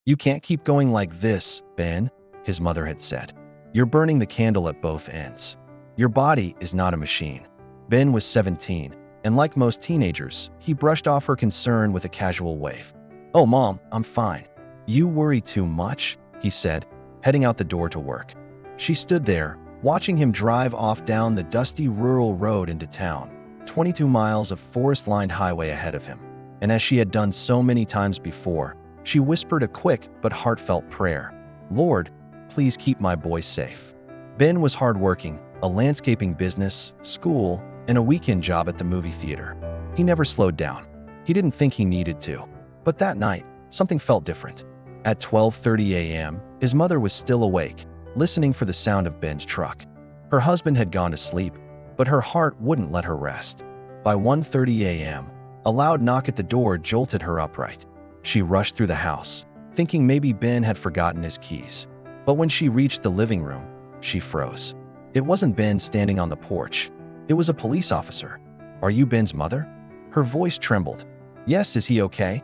"You can't keep going like this, Ben," his mother had said. "You're burning the candle at both ends. Your body is not a machine." Ben was 17, and like most teenagers, he brushed off her concern with a casual wave. "Oh, Mom, I'm fine." "You worry too much," he said, heading out the door to work. She stood there, watching him drive off down the dusty rural road into town, 22 miles of forest-lined highway ahead of him. And as she had done so many times before, she whispered a quick but heartfelt prayer. "Lord, please keep my boy safe." Ben was hardworking, a landscaping business, school, and a weekend job at the movie theater. He never slowed down. He didn't think he needed to. But that night, something felt different. At 12:30 a.m., his mother was still awake, listening for the sound of Ben's truck. Her husband had gone to sleep, but her heart wouldn't let her rest. By 1:30 a.m., a loud knock at the door jolted her upright. She rushed through the house, thinking maybe Ben had forgotten his keys. But when she reached the living room, she froze. It wasn't Ben standing on the porch. It was a police officer. "Are you Ben's mother?" Her voice trembled. "Yes, is he okay?"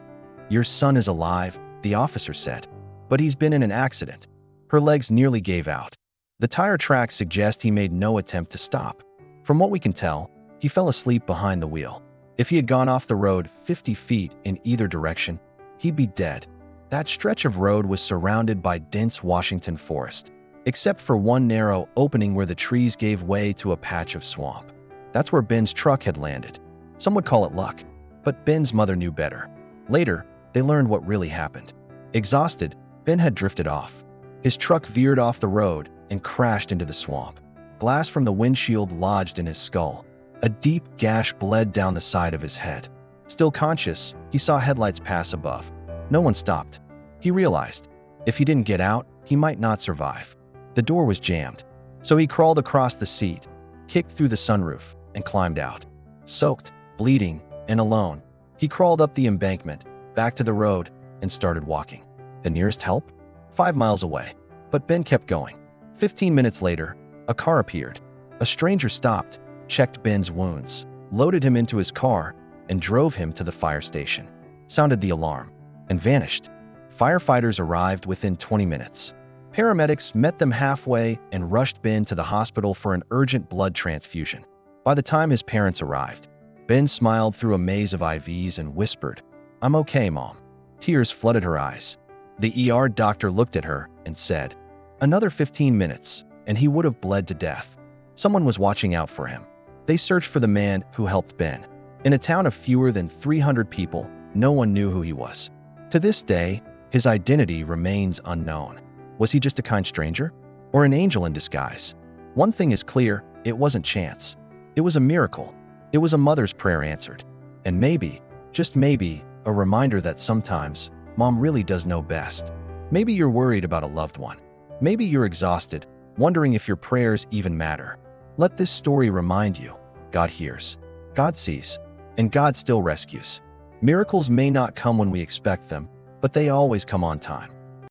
"Your son is alive," the officer said. "But he's been in an accident." Her legs nearly gave out. The tire tracks suggest he made no attempt to stop. From what we can tell, he fell asleep behind the wheel. If he had gone off the road 50 feet in either direction, he'd be dead. That stretch of road was surrounded by dense Washington forest, except for one narrow opening where the trees gave way to a patch of swamp. That's where Ben's truck had landed. Some would call it luck, but Ben's mother knew better. Later, they learned what really happened. Exhausted, Ben had drifted off. His truck veered off the road and crashed into the swamp. Glass from the windshield lodged in his skull. A deep gash bled down the side of his head. Still conscious, he saw headlights pass above. No one stopped. He realized, if he didn't get out, he might not survive. The door was jammed, so he crawled across the seat, kicked through the sunroof, and climbed out. Soaked, bleeding, and alone, he crawled up the embankment, back to the road, and started walking. The nearest help? 5 miles away. But Ben kept going. 15 minutes later, a car appeared. A stranger stopped, checked Ben's wounds, loaded him into his car, and drove him to the fire station. Sounded the alarm, and vanished. Firefighters arrived within 20 minutes. Paramedics met them halfway and rushed Ben to the hospital for an urgent blood transfusion. By the time his parents arrived, Ben smiled through a maze of IVs and whispered, "I'm okay, Mom." Tears flooded her eyes. The ER doctor looked at her and said, "Another 15 minutes, and he would have bled to death." Someone was watching out for him. They searched for the man who helped Ben. In a town of fewer than 300 people, no one knew who he was. To this day, his identity remains unknown. Was he just a kind stranger? Or an angel in disguise? One thing is clear, it wasn't chance. It was a miracle. It was a mother's prayer answered. And maybe, just maybe, a reminder that sometimes, Mom really does know best. Maybe you're worried about a loved one. Maybe you're exhausted, wondering if your prayers even matter. Let this story remind you, God hears, God sees, and God still rescues. Miracles may not come when we expect them, but they always come on time.